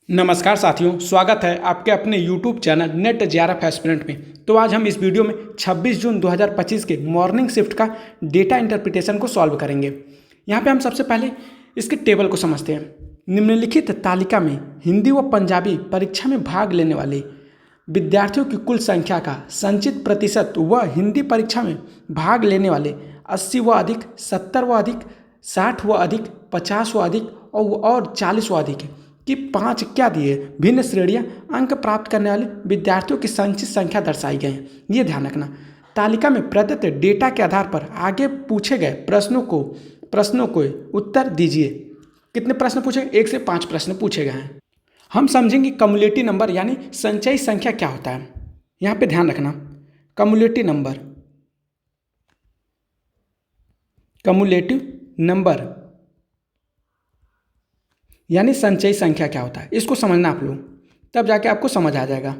नमस्कार साथियों, स्वागत है आपके अपने YouTube channel net JRF aspirant में। तो आज हम इस वीडियो में 26 जून 2025 के मॉर्निंग शिफ्ट का डेटा इंटरप्रिटेशन को सॉल्व करेंगे। यहाँ पे हम सबसे पहले इसके टेबल को समझते हैं। निम्नलिखित तालिका में हिंदी व पंजाबी परीक्षा में भाग लेने वाले विद्यार्थियों की कुल संख्या का संचित प्रतिशत व हिंदी परीक्षा में भाग लेने वाले 80 व अधिक, 70 व अधिक, 60 व अधिक, 50 व अधिक और 40 व अधिक कि 5 क्या दिए भिन्न श्रेणियां अंक प्राप्त करने वाले विद्यार्थियों की संचित संख्या दर्शाई गई हैं। ये ध्यान रखना, तालिका में प्रदत्त डेटा के आधार पर आगे पूछे गए प्रश्नों को उत्तर दीजिए। कितने प्रश्न पूछे? 1 से 5 प्रश्न पूछे गए हैं। हम समझेंगे कम्युलेटिव नंबर यानी संचयी संख्या क्या होता है। यहाँ पे ध्यान रखना, कम्युलेटिव नंबर यानी संचयी संख्या क्या होता है, इसको समझना आप लोग, तब जाके आपको समझ आ जाएगा।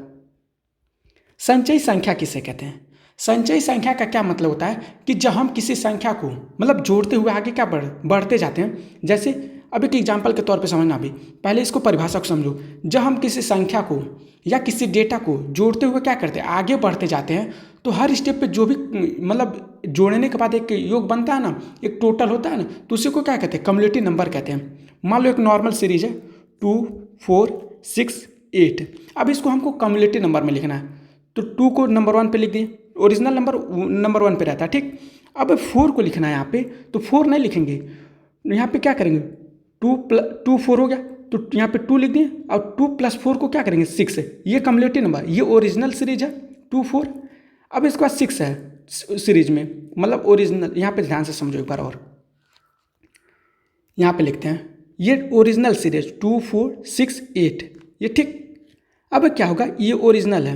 संचयी संख्या किसे कहते हैं? संचयी संख्या का क्या मतलब होता है कि जब हम किसी संख्या को मतलब जोड़ते हुए आगे क्या बढ़ते जाते हैं। जैसे अब एक एग्जाम्पल के तौर पे समझना, अभी पहले इसको परिभाषा को समझो। जब हम किसी संख्या को या किसी डेटा को जोड़ते हुए क्या करते हैं, आगे बढ़ते जाते हैं, तो हर स्टेप पे जो भी मतलब जोड़ने के बाद एक योग बनता है ना, एक टोटल होता है ना, तो उसी को क्या कहते हैं? कम्युलेटिव नंबर कहते हैं। मान लो एक नॉर्मल सीरीज है 2, 4, 6, 8। अब इसको हमको कम्युलेटिव नंबर में लिखना है, तो 2 को नंबर 1 पे लिख दिए, ओरिजिनल नंबर 1 पे रहता है, ठीक। अब 4 को लिखना है यहाँ पे, तो 4 नहीं लिखेंगे, यहाँ पे क्या करेंगे, 2 4 हो गया, तो यहाँ पे 2 लिख दिए, और 2 + 4 को क्या करेंगे, 6 है। ये कम्युलेटिव नंबर, ये ओरिजिनल सीरीज है 2, 4। अब इसके बाद 6 है सीरीज में, मतलब ओरिजिनल। यहाँ पे ध्यान से समझो एक बार और, यहाँ पे लिखते हैं ये ओरिजिनल सीरीज 2, 4, 6, 8, ये ठीक। अब क्या होगा, ये ओरिजिनल है।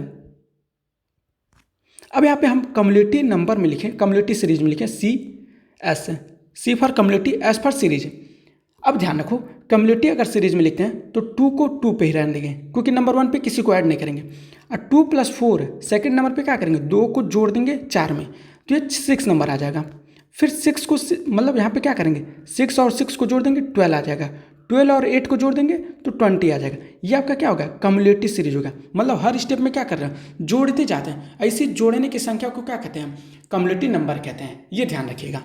अब यहाँ पे हम कम्युलेटिव नंबर में लिखें, कम्युलेटिव सीरीज में लिखें C for cumulative, S for series. अब ध्यान रखो, कम्युलेटिव अगर सीरीज में लिखते हैं तो 2 को 2 पे ही रहने देंगे, क्योंकि नंबर 1 पे किसी को ऐड नहीं करेंगे। और 2 + 4 सेकेंड नंबर पे क्या करेंगे, 2 को जोड़ देंगे 4 में, तो ये 6 नंबर आ जाएगा। फिर 6 को मतलब यहाँ पे क्या करेंगे, 6 और 6 को जोड़ देंगे 12 आ जाएगा, 12 और 8 को जोड़ देंगे तो 20 आ जाएगा। ये आपका क्या होगा, कम्युलेटिव सीरीज होगा। मतलब हर स्टेप में क्या कर रहे हैं, जोड़ते जाते हैं। ऐसे जोड़ने की संख्या को क्या कहते हैं, कम्युलेटिव नंबर कहते हैं। ये ध्यान रखिएगा।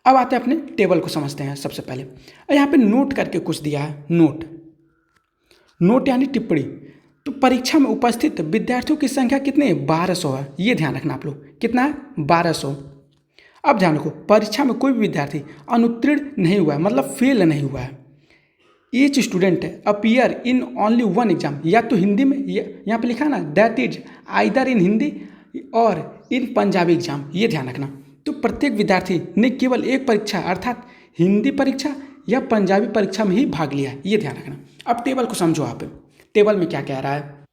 अब आते हैं अपने टेबल को समझते हैं। सबसे पहले यहाँ पे नोट करके कुछ दिया है, नोट यानी टिप्पणी। तो परीक्षा में उपस्थित विद्यार्थियों की संख्या कितनी है, 1200 है। ये ध्यान रखना आप लोग, कितना है, 1200। अब ध्यान रखो, परीक्षा में कोई भी विद्यार्थी अनुत्तीर्ण नहीं हुआ है, मतलब फेल नहीं हुआ है। Each student appear in only 1 exam, या तो हिंदी में, यहाँ पे लिखा है ना, that is either in Hindi और इन पंजाबी एग्जाम। ये ध्यान रखना। तो प्रत्येक विद्यार्थी ने केवल एक परीक्षा अर्थात हिंदी परीक्षा या पंजाबी परीक्षा में ही भाग लिया है। ये ध्यान रखना। अब टेबल को समझो आप, टेबल में क्या कह रहा है।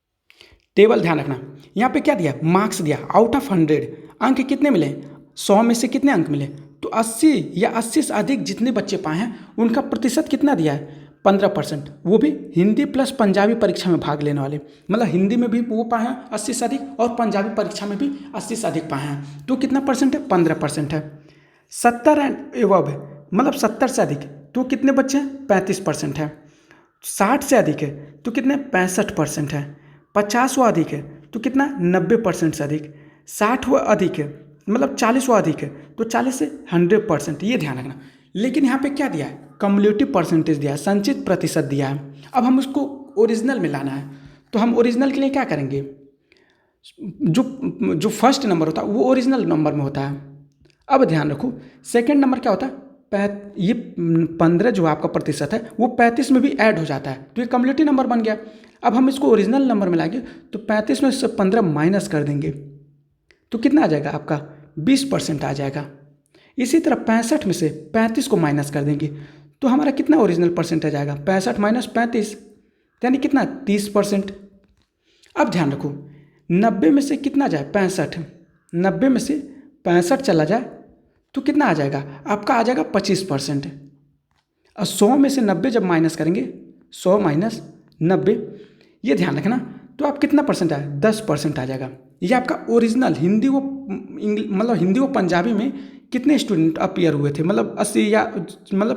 टेबल ध्यान रखना, यहाँ पे क्या दिया, मार्क्स दिया, आउट ऑफ 100 अंक कितने मिले, 100 में से कितने अंक मिले, तो 80 या 80 से अधिक जितने बच्चे पाए हैं उनका प्रतिशत कितना दिया है, 15%। वो भी हिंदी प्लस पंजाबी परीक्षा में भाग लेने वाले, मतलब हिंदी में भी वो पाए हैं 80 से अधिक और पंजाबी परीक्षा में भी 80 से अधिक पाए हैं, तो कितना परसेंट है, 15% है। 70 एंड एबव मतलब 70 से अधिक, तो कितने बच्चे हैं, 35% है। 60 से अधिक है तो कितने, 65% है। 50 व अधिक है तो कितना, 90% से अधिक। 60 व अधिक है मतलब 40 व अधिक है तो 40 से 100%। ये ध्यान रखना। लेकिन यहाँ पे क्या दिया है, कम्युलेटिव परसेंटेज दिया है, संचित प्रतिशत दिया है। अब हम उसको ओरिजिनल में लाना है, तो हम ओरिजिनल के लिए क्या करेंगे, जो फर्स्ट नंबर होता है वो ओरिजिनल नंबर में होता है। अब ध्यान रखो, सेकेंड नंबर क्या होता है, ये 15 जो आपका प्रतिशत है वो 35 में भी ऐड हो जाता है, तो ये कम्युलेटिव नंबर बन गया। अब हम इसको ओरिजिनल नंबर में लाएंगे तो 35 में से 15 माइनस कर देंगे तो कितना आ जाएगा आपका, 20% आ जाएगा। इसी तरह 65 में से 35 को माइनस कर देंगे तो हमारा कितना ओरिजिनल परसेंटेज आएगा, 65 माइनस 35 यानी कितना, 30%। अब ध्यान रखो, 90 में से कितना जाए, 65, 90 में से 65 चला जाए तो कितना आ जाएगा, आपका आ जाएगा 25%। और 100 में से 90 जब माइनस करेंगे, 100 माइनस 90, ये ध्यान रखना, तो आप कितना परसेंट आए, 10% आ जाएगा। ये आपका ओरिजिनल हिंदी व मतलब हिंदी व पंजाबी में कितने स्टूडेंट अपीयर हुए थे, मतलब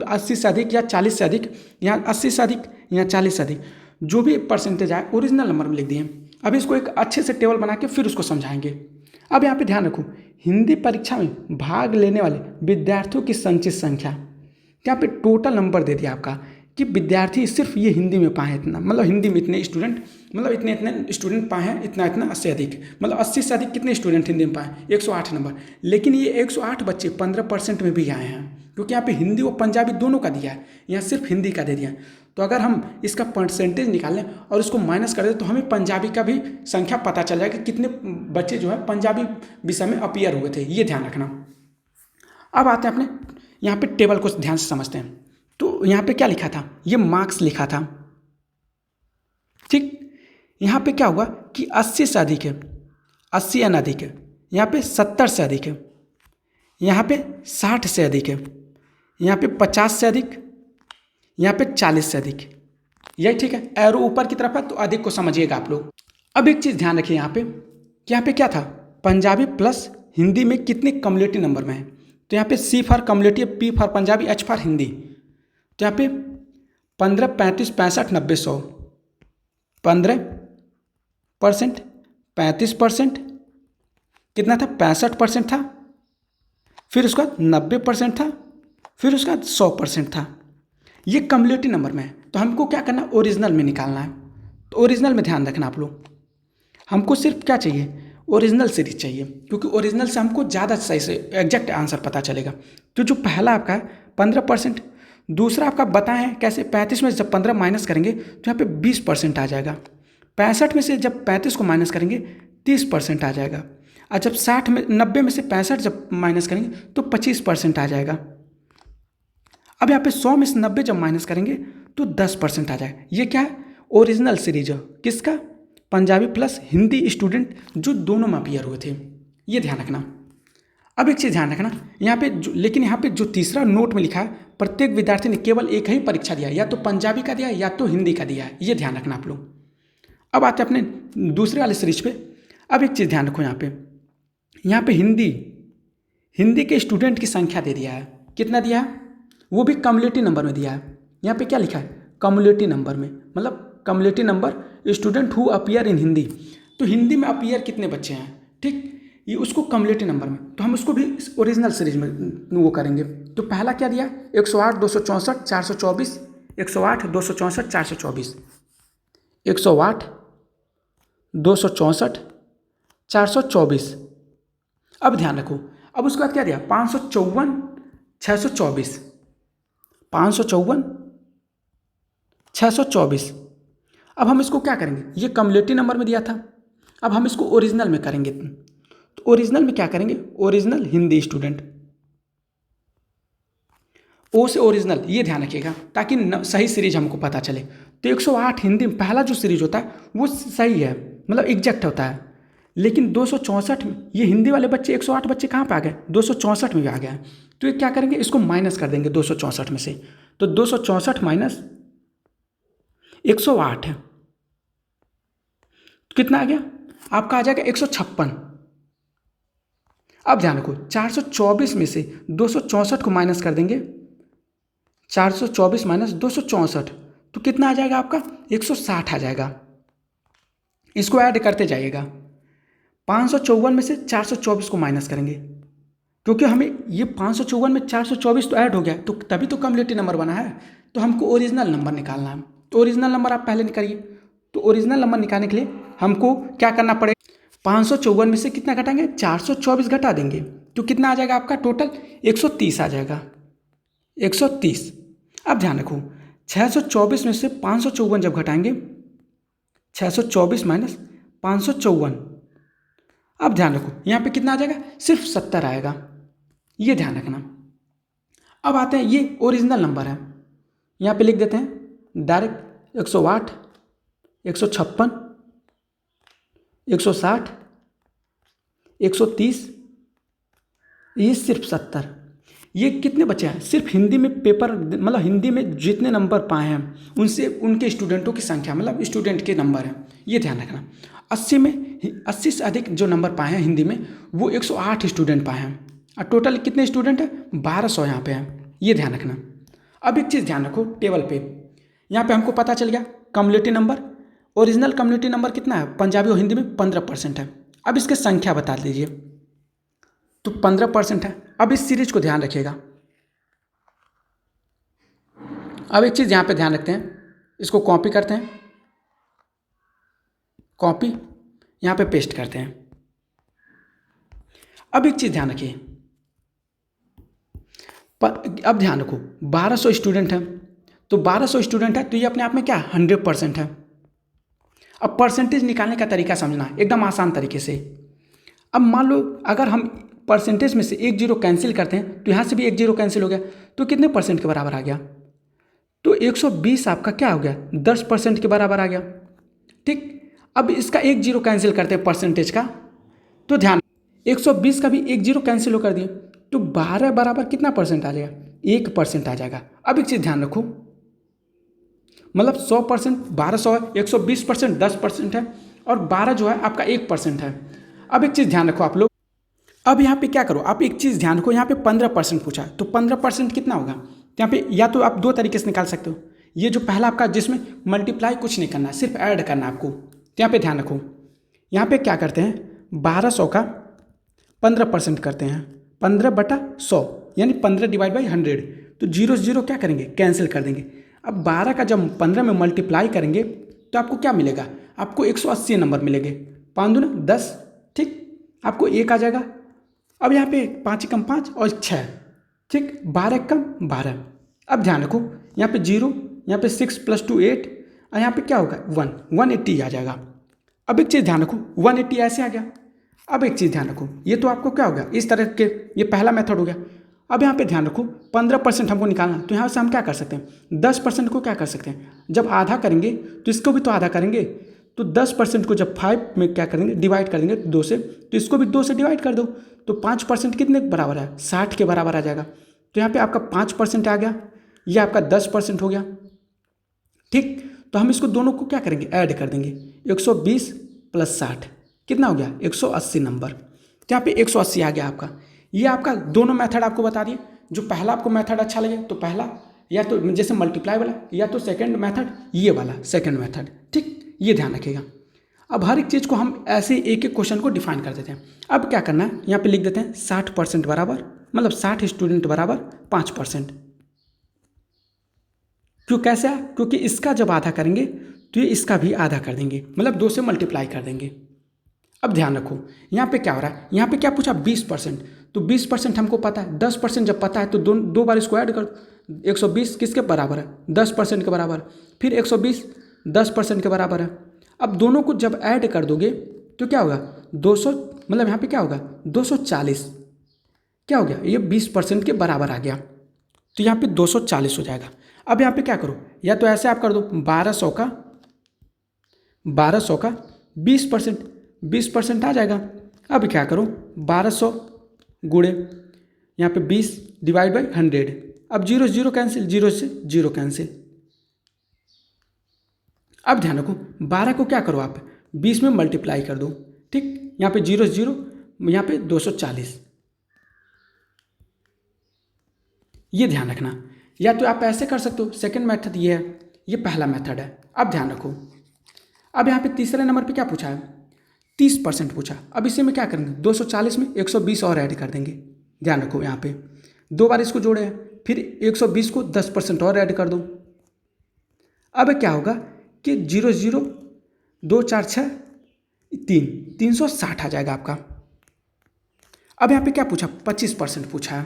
80 से अधिक या 40 से अधिक, या 80 से अधिक या 40 से अधिक, जो भी परसेंटेज आए ओरिजिनल नंबर में लिख दिए। अब इसको एक अच्छे से टेबल बना के फिर उसको समझाएंगे। अब यहाँ पे ध्यान रखो, हिंदी परीक्षा में भाग लेने वाले विद्यार्थियों की संचित संख्या, यहाँ पे टोटल नंबर दे दिया आपका कि विद्यार्थी सिर्फ ये हिंदी में पाए हैं इतना, मतलब हिंदी में इतने स्टूडेंट, मतलब इतने इतने स्टूडेंट पाए हैं, इतना इतना से अधिक, मतलब 80 से अधिक कितने स्टूडेंट हिंदी में पाए, 108 नंबर। लेकिन ये 108 बच्चे 15% में भी आए हैं, क्योंकि यहाँ पे हिंदी और पंजाबी दोनों का दिया है, यहाँ सिर्फ हिंदी का दे दिया है। तो अगर हम इसका परसेंटेज निकाल लें और उसको माइनस कर दें तो हमें पंजाबी का भी संख्या पता चल जाएगा कि कितने बच्चे जो है पंजाबी विषय में अपीयर हुए थे, ये ध्यान रखना। अब आते हैं अपने यहाँ पे टेबल को ध्यान से समझते हैं। तो यहाँ पे क्या लिखा था, ये मार्क्स लिखा था, ठीक। यहाँ पे क्या हुआ कि 80 से अधिक है, 80 या अधिक है, यहाँ पे 70 से अधिक है, यहाँ पे 60 से अधिक है, यहाँ पे 50 से अधिक, यहाँ पे 40 से अधिक, यही ठीक है। एरो ऊपर की तरफ है तो अधिक को समझिएगा आप लोग। अब एक चीज़ ध्यान रखिए यहाँ पे कि यहाँ पे क्या था, पंजाबी प्लस हिंदी में कितने कम्युलेटिव नंबर में है। तो यहाँ पे C for cumulative, P for Punjabi, H for Hindi. तो यहाँ पे 15, 35, 65, 90, 100, 15%, 35%, कितना था, 65% था, फिर उसका 90% था, फिर उसका 100% था। ये कम्युलेटिव नंबर में है, तो हमको क्या करना है, ओरिजिनल में निकालना है। तो ओरिजिनल में ध्यान रखना आप लोग, हमको सिर्फ क्या चाहिए, ओरिजिनल सीरीज चाहिए, क्योंकि ओरिजिनल से हमको ज़्यादा सही से एग्जैक्ट आंसर पता चलेगा। तो जो पहला आपका है 15%, दूसरा आपका बताएं है कैसे, 35 में जब 15 माइनस करेंगे तो यहाँ पे 20% आ जाएगा, 65 में से जब 35 को माइनस करेंगे 30% आ जाएगा, और जब 90 में से 65 जब माइनस करेंगे तो 25% आ जाएगा। अब यहाँ पे 100 में से 90 जब माइनस करेंगे तो 10% आ जाएगा। ये क्या है, ओरिजिनल सीरीज है, किसका, पंजाबी प्लस हिंदी स्टूडेंट जो दोनों में अपीयर हुए थे, ये ध्यान रखना। अब एक चीज़ ध्यान रखना यहाँ पे लेकिन यहाँ पे जो तीसरा नोट में लिखा है, प्रत्येक विद्यार्थी ने केवल एक ही परीक्षा दिया, या तो पंजाबी का दिया या तो हिंदी का दिया है, ये ध्यान रखना आप लोग। अब आते हैं अपने दूसरे वाले सीरीज पे। अब एक चीज़ ध्यान रखो, यहाँ पे हिंदी के स्टूडेंट की संख्या दे दिया है, कितना दिया है, वो भी कम्युलेटिव नंबर में दिया है। यहाँ पे क्या लिखा है, कम्युलेटिव नंबर में, मतलब cumulative number student who appear in Hindi. तो हिंदी में अपीयर कितने बच्चे हैं, ठीक, ये उसको कम्युलेटिव नंबर में, तो हम उसको भी ओरिजिनल सीरीज में वो करेंगे। तो पहला क्या दिया, 108, 264, 424, 108, 264, 424, 108, 264, 424। अब ध्यान रखो, अब उसके बाद क्या दिया, 554, 624, 554, 624। अब हम इसको क्या करेंगे, ये कम्युलेटिव नंबर में दिया था, अब हम इसको ओरिजिनल में करेंगे। तो ओरिजिनल में क्या करेंगे, ओरिजिनल हिंदी स्टूडेंट, ओ से ओरिजिनल, ये ध्यान रखिएगा ताकि सही सीरीज हमको पता चले। तो 108 हिंदी में पहला जो सीरीज होता है वो सही है, मतलब एग्जैक्ट होता है। लेकिन 264 में ये हिंदी वाले बच्चे 108 बच्चे कहाँ पे आ गए, 264 में भी आ गए। तो ये क्या करेंगे, इसको माइनस कर देंगे 264 में से। तो 264 माइनस 108 है, तो कितना आ गया आपका, आ जाएगा 156। अब ध्यान रखो, 424 में से 264 को माइनस कर देंगे, 424 माइनस 264, तो कितना आ जाएगा आपका, 160 आ जाएगा। इसको ऐड करते जाइएगा, 554 में से 424 को माइनस करेंगे, क्योंकि हमें ये 554 में 424 तो ऐड हो गया, तो तभी तो कम्युलेटिव नंबर बना है। तो हमको ओरिजिनल नंबर निकालना है, तो ओरिजिनल नंबर आप पहले निकालिए। तो ओरिजिनल नंबर निकालने के लिए हमको क्या करना पड़ेगा, 554 में से कितना घटाएंगे, 424 घटा देंगे, तो कितना आ जाएगा आपका टोटल, 130 आ जाएगा, 130। अब ध्यान रखो, 624 में से 554 जब घटाएंगे, 624 माइनस 554, अब ध्यान रखो यहाँ पे कितना आ जाएगा, सिर्फ 70 आएगा, ये ध्यान रखना। अब आते हैं, ये ओरिजिनल नंबर है, यहाँ पे लिख देते हैं डायरेक्ट 108, 156, 160, 130, ये सिर्फ 70। ये कितने बच्चे हैं, सिर्फ हिंदी में पेपर, मतलब हिंदी में जितने नंबर पाए हैं उनसे उनके स्टूडेंटों की संख्या, मतलब स्टूडेंट के नंबर हैं, ये ध्यान रखना। 80 से अधिक जो नंबर पाए हैं हिंदी में वो 108 स्टूडेंट पाए हैं, और टोटल कितने स्टूडेंट हैं? 1200 यहाँ पे हैं, ये ध्यान रखना। अब एक चीज़ ध्यान रखो टेबल पे, यहाँ पे हमको पता चल गया community number, original community number कितना है पंजाबी और हिंदी में 15% है। अब इसके संख्या बता दीजिए, तो 15% है। अब इस सीरीज को ध्यान रखिएगा। अब एक चीज़ यहाँ पे ध्यान रखते हैं, इसको कॉपी करते हैं, कॉपी यहाँ पे पेस्ट करते हैं। अब एक चीज़ ध्यान रखिए, अब ध्यान रखो 1200 स्टूडेंट हैं, तो 1200 स्टूडेंट है तो ये अपने आप में क्या 100% है। अब परसेंटेज निकालने का तरीका समझना एकदम आसान तरीके से। अब मान लो अगर हम परसेंटेज में से एक जीरो कैंसिल करते हैं तो यहाँ से भी एक जीरो कैंसिल हो गया, तो कितने परसेंट के बराबर आ गया? तो 120 आपका क्या हो गया 10% के बराबर आ गया। ठीक, अब इसका एक जीरो कैंसिल करते हैं परसेंटेज का, तो ध्यान 120 का भी एक जीरो कैंसिल हो कर दिए, तो 12 बराबर कितना परसेंट आ जाएगा? 1% आ जाएगा। अब एक चीज़ ध्यान रखो, मतलब 100% 1200 है, 120% 10% है, और 12 जो है आपका 1% है। अब एक चीज़ ध्यान रखो आप लोग, अब यहाँ पे क्या करो, आप एक चीज़ ध्यान रखो, यहाँ पे 15% पूछा है, तो 15% कितना होगा? तो यहाँ पे या तो आप दो तरीके से निकाल सकते हो, ये जो पहला आपका जिसमें मल्टीप्लाई कुछ नहीं करना, सिर्फ ऐड करना आपको। तो यहाँ पे ध्यान रखो, यहाँ पे क्या करते हैं 1200 का 15% करते हैं, 15/100 यानी 15 डिवाइड बाई 100, तो जीरो जीरो क्या करेंगे कैंसिल कर देंगे। अब 12 का जब 15 में मल्टीप्लाई करेंगे तो आपको क्या मिलेगा? आपको 180 नंबर मिलेंगे, 5 दूना 10, ठीक, आपको 1 आ जाएगा। अब यहाँ पे 5 कम 5 और 6, ठीक, 12 कम 12। अब ध्यान रखो यहाँ पे 0, यहाँ पे 6 + 2 8, और यहाँ पे क्या होगा 1, 180 आ जाएगा। अब एक चीज़ ध्यान रखो 180 ऐसे आ गया। अब एक चीज़ ध्यान रखो, ये तो आपको क्या हो गया इस तरह के, ये पहला मेथड हो गया। अब यहाँ पे ध्यान रखो 15% हमको निकालना, तो यहाँ से हम क्या कर सकते हैं 10% को क्या कर सकते हैं, जब आधा करेंगे तो इसको भी तो आधा करेंगे, तो 10% को जब 5 में क्या करेंगे डिवाइड कर देंगे 2 से, तो इसको भी 2 से डिवाइड कर दो, तो 5% कितने के बराबर है 60 के बराबर आ जाएगा। तो यहाँ पे आपका 5% आ गया, ये आपका 10% हो गया। ठीक, तो हम इसको दोनों को क्या करेंगे ऐड कर देंगे, 120 + 60 कितना हो गया 180 नंबर। तो यहाँ पे 180 आ गया आपका। ये आपका दोनों मेथड आपको बता दिए, जो पहला आपको मेथड अच्छा लगे तो पहला, या तो जैसे मल्टीप्लाई वाला, या तो सेकंड मेथड ये वाला सेकंड मेथड। ठीक, ये ध्यान रखिएगा। अब हर एक चीज़ को हम ऐसे एक एक क्वेश्चन को डिफाइन कर देते हैं। अब क्या करना है, यहाँ पे लिख देते हैं 60% बराबर, मतलब 60 स्टूडेंट बराबर 5%। क्यों कैसे है? क्योंकि इसका जब आधा करेंगे तो ये इसका भी आधा कर देंगे, मतलब 2 से मल्टीप्लाई कर देंगे। अब ध्यान रखो यहाँ पे क्या हो रहा है, यहाँ पे क्या पूछा 20%, तो 20% हमको पता है, 10% जब पता है तो दो बार इसको ऐड कर, 120 किसके बराबर है 10% के बराबर, फिर 120 10% के बराबर है। अब दोनों को जब ऐड कर दोगे तो क्या होगा 200, मतलब यहाँ पे क्या होगा 240, क्या हो गया ये 20% के बराबर आ गया, तो यहाँ पे 240 हो जाएगा। अब यहाँ पे क्या करो, या तो ऐसे आप कर दो 1200 का 20% आ जाएगा। अब क्या करो 1200 गुणे यहाँ पे 20 डिवाइड बाई 100, अब 0 0 कैंसिल, 0 से 0 कैंसिल। अब ध्यान रखो 12 को क्या करो आप 20 में मल्टीप्लाई कर दो, ठीक, यहाँ पे 0 0, यहाँ पे 240, ये ध्यान रखना। या तो आप ऐसे कर सकते हो, सेकंड मेथड ये है, ये पहला मेथड है। अब ध्यान रखो, अब यहाँ पे तीसरे नंबर पे क्या पूछा है 30% पूछा। अब इसे में क्या करेंगे 240 में 120 और ऐड कर देंगे। ध्यान रखो यहाँ पे 2 बार इसको जोड़े हैं, फिर 120 को 10% और ऐड कर दो। अब क्या होगा कि 0 0 2 4 6 3 360 आ जाएगा आपका। अब यहाँ पे क्या पूछा 25% पूछा है,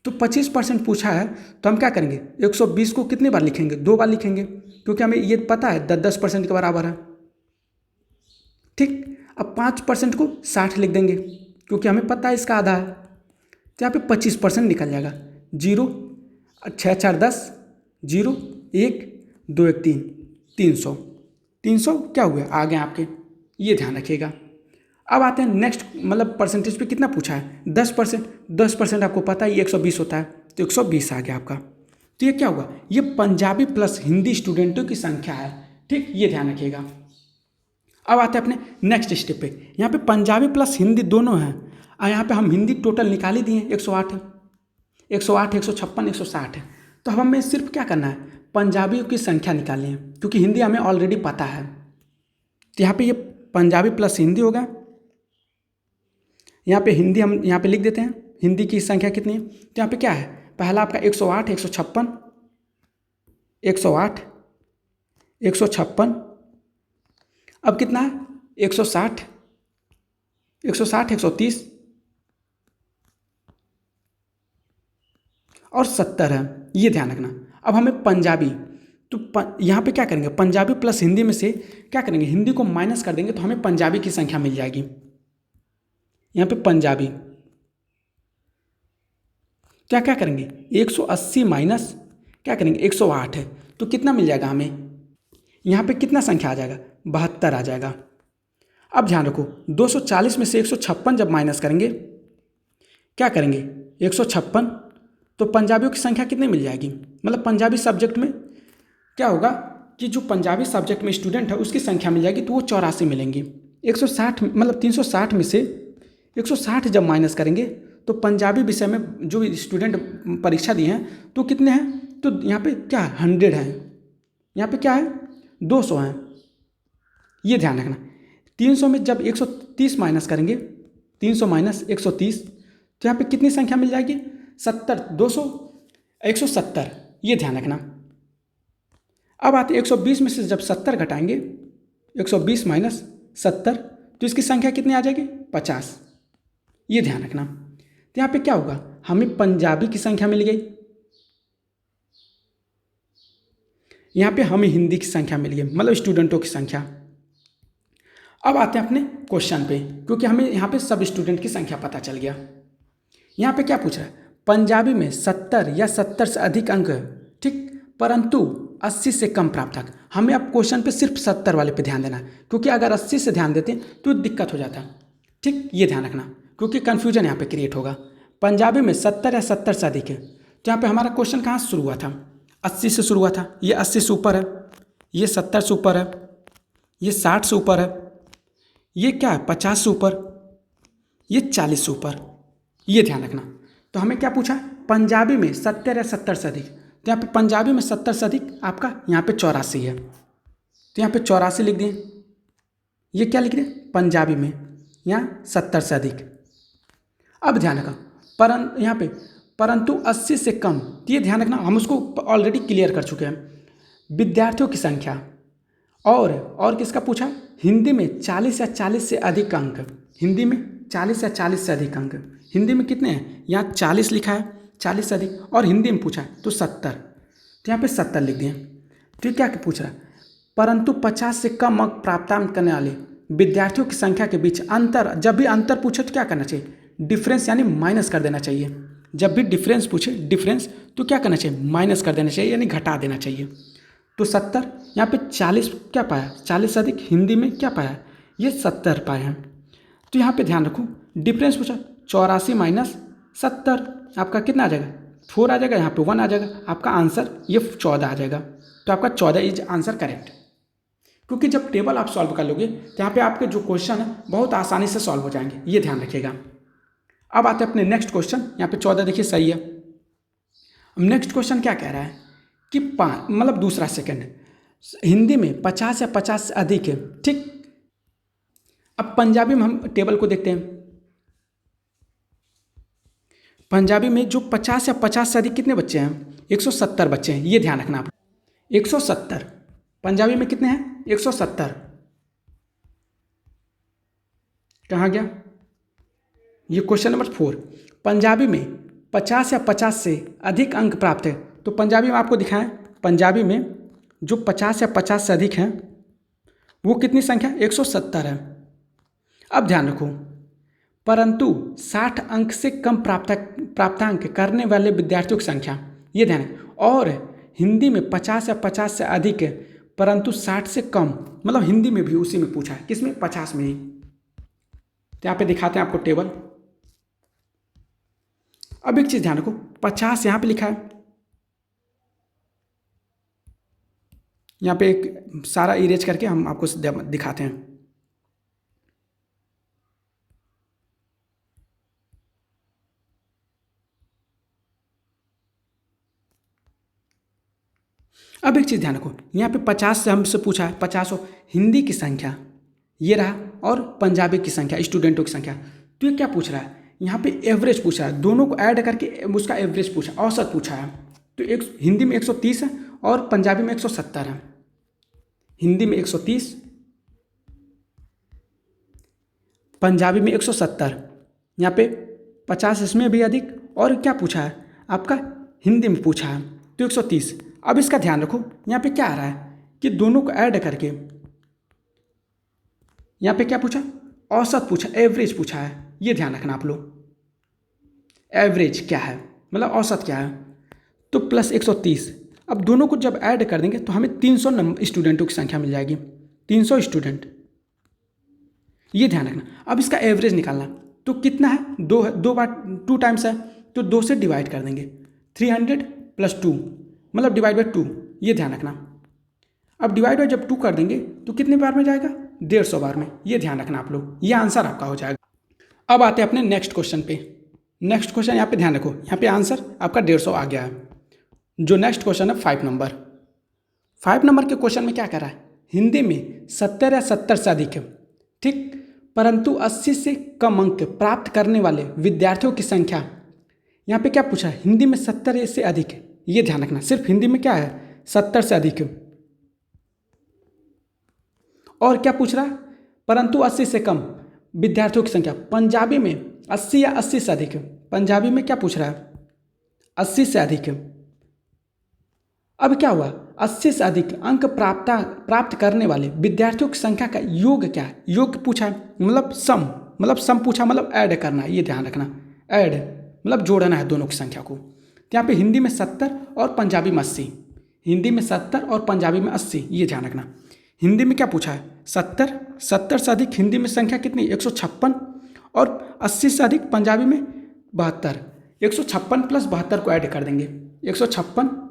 तो 25% पूछा है तो हम क्या करेंगे 120 को कितनी बार लिखेंगे 2 बार लिखेंगे, क्योंकि हमें ये पता है 10% के बराबर है। ठीक, अब 5% को 60 लिख देंगे, क्योंकि हमें पता है इसका आधा है, तो यहाँ पे 25% निकल जाएगा। 0 6 4 10 0 1 2 1 3 300 300 क्या हुआ आ गए आपके, ये ध्यान रखिएगा। अब आते हैं नेक्स्ट, मतलब परसेंटेज पे कितना पूछा है 10% आपको पता है ये 120 होता है, तो 120 आ गया आपका। तो ये क्या होगा, ये पंजाबी प्लस हिंदी स्टूडेंटों की संख्या है। ठीक, ये ध्यान रखिएगा। अब आते हैं अपने नेक्स्ट स्टेप पे, यहाँ पे पंजाबी प्लस हिंदी दोनों हैं। और यहाँ पे हम हिंदी टोटल निकाल ही दिए 108 है, 108, 156, 160 है। तो अब हमें सिर्फ क्या करना है, पंजाबियों की संख्या निकालनी है, क्योंकि हिंदी हमें ऑलरेडी पता है। तो यहाँ पे ये पंजाबी प्लस हिंदी होगा। यहाँ पे हिंदी हम यहाँ पे लिख देते हैं, हिंदी की संख्या कितनी है। तो यहाँ पे क्या है, पहला आपका 108, 156, 108, 156, अब कितना है 160, 160, 130 और 70 है, ये ध्यान रखना। अब हमें पंजाबी, तो यहाँ पे क्या करेंगे, पंजाबी प्लस हिंदी में से क्या करेंगे, हिंदी को माइनस कर देंगे तो हमें पंजाबी की संख्या मिल जाएगी। यहाँ पे पंजाबी क्या क्या करेंगे, 180 माइनस क्या करेंगे 108 है, तो कितना मिल जाएगा हमें, यहाँ पे कितना संख्या आ जाएगा 72 आ जाएगा। अब ध्यान रखो 240 में से 156 जब माइनस करेंगे क्या करेंगे 156, तो पंजाबियों की संख्या कितनी मिल जाएगी, मतलब पंजाबी सब्जेक्ट में क्या होगा कि जो पंजाबी सब्जेक्ट में स्टूडेंट है उसकी संख्या मिल जाएगी, तो वो 84 मिलेंगी। 160 मतलब 360 में से 160 जब माइनस करेंगे तो पंजाबी विषय में जो स्टूडेंट परीक्षा दिए हैं तो कितने हैं, तो यहाँ पे क्या 100 है, यहाँ पे क्या है 200 हैं, ये ध्यान रखना। 300 में जब 130 माइनस करेंगे, 300 माइनस 130, तो यहाँ पे कितनी संख्या मिल जाएगी 70, 200, 170, ये ध्यान रखना। अब आते 120 में से जब 70 घटाएंगे, 120 माइनस 70, तो इसकी संख्या कितनी आ जाएगी 50, ये ध्यान रखना। तो यहाँ पे क्या होगा, हमें पंजाबी की संख्या मिल गई, यहाँ पे हमें हिंदी की संख्या मिल गई, मतलब स्टूडेंटों की संख्या। अब आते हैं अपने क्वेश्चन पे, क्योंकि हमें यहाँ पे सब स्टूडेंट की संख्या पता चल गया। यहाँ पे क्या पूछ रहा है, पंजाबी में 70 या 70 से अधिक अंक, ठीक, परंतु 80 से कम प्राप्त अंक। हमें अब क्वेश्चन पे सिर्फ 70 वाले पे ध्यान देना है, क्योंकि अगर 80 से ध्यान देते हैं तो दिक्कत हो जाता है, ठीक, ये ध्यान रखना, क्योंकि कन्फ्यूजन यहाँ पे क्रिएट होगा। पंजाबी में 70 या 70 से अधिक है, तो यहाँ पे हमारा क्वेश्चन कहाँ से शुरू हुआ था, 80 से शुरू हुआ था, ये 80 से ऊपर है, ये 70 से ऊपर है, ये 60 से ऊपर है, ये क्या है 50 से ऊपर, ये 40 से ऊपर, ये ध्यान रखना। तो हमें क्या पूछा, पंजाबी में 70 या 70 से अधिक, तो यहाँ पे पंजाबी में 70 से अधिक आपका यहाँ पे 84 है, तो यहाँ पे 84 लिख दिए। ये क्या लिख दिए, पंजाबी में यहाँ 70 से अधिक। अब ध्यान रखना यहाँ पे परंतु 80 से कम, तो ये ध्यान रखना, हम उसको ऑलरेडी क्लियर कर चुके हैं। विद्यार्थियों की संख्या और किसका पूछा, हिंदी में 40 या 40 से अधिक अंक, हिंदी में 40 या 40 से अधिक अंक, हिंदी में कितने हैं, यहाँ 40 लिखा है, 40 से अधिक, और हिंदी में पूछा है तो 70, तो यहाँ पे 70 लिख दिए। तो क्या पूछ रहा है, परंतु 50 से कम अंक प्राप्तांक करने वाले विद्यार्थियों की संख्या के बीच अंतर, जब भी अंतर पूछे तो क्या करना चाहिए, डिफरेंस यानी माइनस कर देना चाहिए। जब भी डिफरेंस पूछे, डिफरेंस, तो क्या करना चाहिए, माइनस कर देना चाहिए, यानी घटा देना चाहिए। तो 70, यहाँ पे 40 क्या पाया, 40 से अधिक, हिंदी में क्या पाया, ये 70 पाए हैं। तो यहाँ पे ध्यान रखो, डिफरेंस पूछा 84 माइनस 70, आपका कितना आ जाएगा 4 आ जाएगा, यहाँ पे 1 आ जाएगा, आपका आंसर ये 14 आ जाएगा। तो आपका 14 इज आंसर करेक्ट, क्योंकि जब टेबल आप सॉल्व कर लोगे तो यहाँ पे आपके जो क्वेश्चन है बहुत आसानी से सॉल्व हो जाएंगे, ये ध्यान रखिएगा। अब आते हैं अपने नेक्स्ट क्वेश्चन, यहाँ पे 14 देखिए सही है। अब नेक्स्ट क्वेश्चन क्या कह रहा है कि 5 मतलब दूसरा सेकंड, हिंदी में 50 या 50 से अधिक है, ठीक। अब पंजाबी में हम टेबल को देखते हैं, पंजाबी में जो 50 या 50 से अधिक कितने बच्चे हैं, 170 बच्चे हैं, ये ध्यान रखना आप, 170, पंजाबी में कितने हैं 170, कहाँ गया ये क्वेश्चन नंबर 4। पंजाबी में 50 या 50 से अधिक अंक प्राप्त है, तो पंजाबी में आपको दिखाएं, पंजाबी में जो 50 या 50 से अधिक हैं वो कितनी संख्या 170 है। अब ध्यान रखो, परंतु 60 अंक से कम प्राप्तांक करने वाले विद्यार्थियों की संख्या, ये ध्यान है। और हिंदी में 50 या 50 से अधिक है परंतु 60 से कम, मतलब हिंदी में भी उसी में पूछा है, किसमें 50 में ही। तो यहाँ पे दिखाते हैं आपको टेबल। अब एक चीज़ ध्यान रखो, 50 यहाँ पे लिखा है, यहाँ पे एक सारा इरेज करके हम आपको दिखाते हैं। अब एक चीज़ ध्यान रखो, यहाँ पे 50 से हमसे पूछा है, 50 हिंदी की संख्या ये रहा और पंजाबी की संख्या, स्टूडेंटों की संख्या। तो ये क्या पूछ रहा है, यहाँ पे एवरेज पूछ रहा है, दोनों को ऐड करके उसका एवरेज पूछा, औसत पूछा है। तो एक हिंदी में 130 है और पंजाबी में 170 है। हिंदी में 130, पंजाबी में 170। यहाँ पे 50 इसमें भी अधिक, और क्या पूछा है आपका, हिंदी में पूछा है तो 130। अब इसका ध्यान रखो, यहाँ पे क्या आ रहा है कि दोनों को ऐड करके, यहाँ पे क्या पूछा, औसत पूछा, एवरेज पूछा है। ये ध्यान रखना आप लोग, एवरेज क्या है मतलब औसत क्या है। तो प्लस 130, अब दोनों को जब ऐड कर देंगे तो हमें 300 नंबर स्टूडेंटों की संख्या मिल जाएगी, 300 स्टूडेंट। ये ध्यान रखना। अब इसका एवरेज निकालना, तो कितना है, दो बार 2 टाइम्स है तो 2 से डिवाइड कर देंगे, 300 प्लस 2 मतलब डिवाइड बाई 2। ये ध्यान रखना। अब डिवाइड बाई जब 2 कर देंगे तो कितने बार में जाएगा, 150 बार में। ये ध्यान रखना आप लोग, ये आंसर आपका हो जाएगा। अब आते हैं अपने नेक्स्ट क्वेश्चन पे। नेक्स्ट क्वेश्चन यहाँ पे ध्यान रखो, यहाँ पे आंसर आपका 150 आ गया है। जो नेक्स्ट क्वेश्चन है 5 नंबर। 5 नंबर के क्वेश्चन में क्या कर रहा है, हिंदी में 70 या 70 से अधिक है, ठीक, परंतु 80 से कम अंक प्राप्त करने वाले विद्यार्थियों की संख्या। यहाँ पे क्या पूछा है, हिंदी में 70 से अधिक है। ये ध्यान रखना, सिर्फ हिंदी में क्या है, 70 से अधिक है। और क्या पूछ रहा है, परंतु 80 से कम विद्यार्थियों की संख्या। पंजाबी में 80 या 80 से अधिक है। पंजाबी में क्या पूछ रहा है, 80 से अधिक है। अब क्या हुआ, 80 से अधिक अंक प्राप्त करने वाले विद्यार्थियों की संख्या का योग क्या है, योग पूछा है, मतलब सम पूछा, मतलब ऐड करना है। ये ध्यान रखना, ऐड मतलब जोड़ना है दोनों की संख्या को। तो यहाँ पे हिंदी में 70 और पंजाबी में 80, हिंदी में 70 और पंजाबी में 80। ये ध्यान रखना। हिंदी में क्या पूछा है, 70 से अधिक हिंदी में संख्या कितनी, 156, और 80 से अधिक पंजाबी में 72। 156 प्लस 72 को ऐड कर देंगे, 156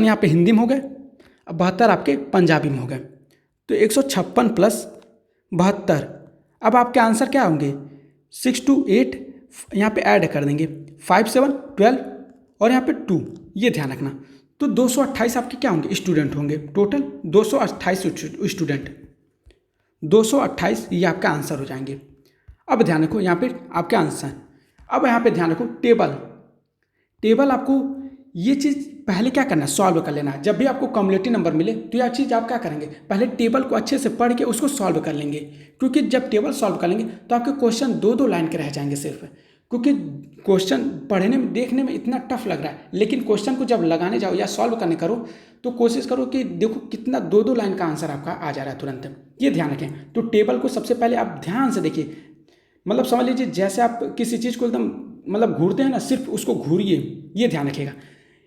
यहाँ पे हिंदी में हो गए, अब 72 आपके पंजाबी में हो गए। तो 156 प्लस 72, अब आपके आंसर क्या होंगे, 6 to 8 यहाँ पे ऐड कर देंगे, 5 7 12 और यहाँ पे 2। ये ध्यान रखना। तो 228 आपके क्या होंगे, स्टूडेंट होंगे, टोटल 228 स्टूडेंट, 228 ये आपका आंसर हो जाएंगे। अब ध्यान रखो, यहाँ पे आपके आंसर। अब यहाँ पे ध्यान रखो, टेबल आपको ये चीज़ पहले क्या करना है, सॉल्व कर लेना है। जब भी आपको कम्युलेटिव नंबर मिले तो यह चीज़ आप क्या करेंगे, पहले टेबल को अच्छे से पढ़ के उसको सॉल्व कर लेंगे, क्योंकि जब टेबल सॉल्व कर लेंगे तो आपके क्वेश्चन 2 लाइन के रह जाएंगे सिर्फ। क्योंकि क्वेश्चन पढ़ने में, देखने में इतना टफ लग रहा है, लेकिन क्वेश्चन को जब लगाने जाओ या सॉल्व करने करो तो कोशिश करो कि देखो कितना 2 लाइन का आंसर आपका आ जा रहा है तुरंत। ये ध्यान रखें। तो टेबल को सबसे पहले आप ध्यान से देखिए, मतलब समझ लीजिए जैसे आप किसी चीज़ को एकदम मतलब घूरते हैं ना, सिर्फ उसको घूरिए। ये ध्यान रखिएगा,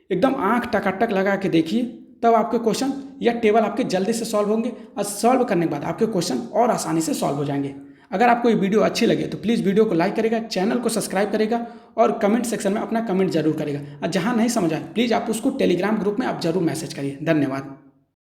एकदम आंख टकाटक लगा के देखिए, तब आपके क्वेश्चन या टेबल आपके जल्दी से सॉल्व होंगे, और सॉल्व करने के बाद आपके क्वेश्चन और आसानी से सॉल्व हो जाएंगे। अगर आपको ये वीडियो अच्छी लगे तो प्लीज़ वीडियो को लाइक करेगा, चैनल को सब्सक्राइब करेगा और कमेंट सेक्शन में अपना कमेंट जरूर करेगा। और जहाँ नहीं समझ आए प्लीज़ आप उसको टेलीग्राम ग्रुप में आप जरूर मैसेज करिए। धन्यवाद।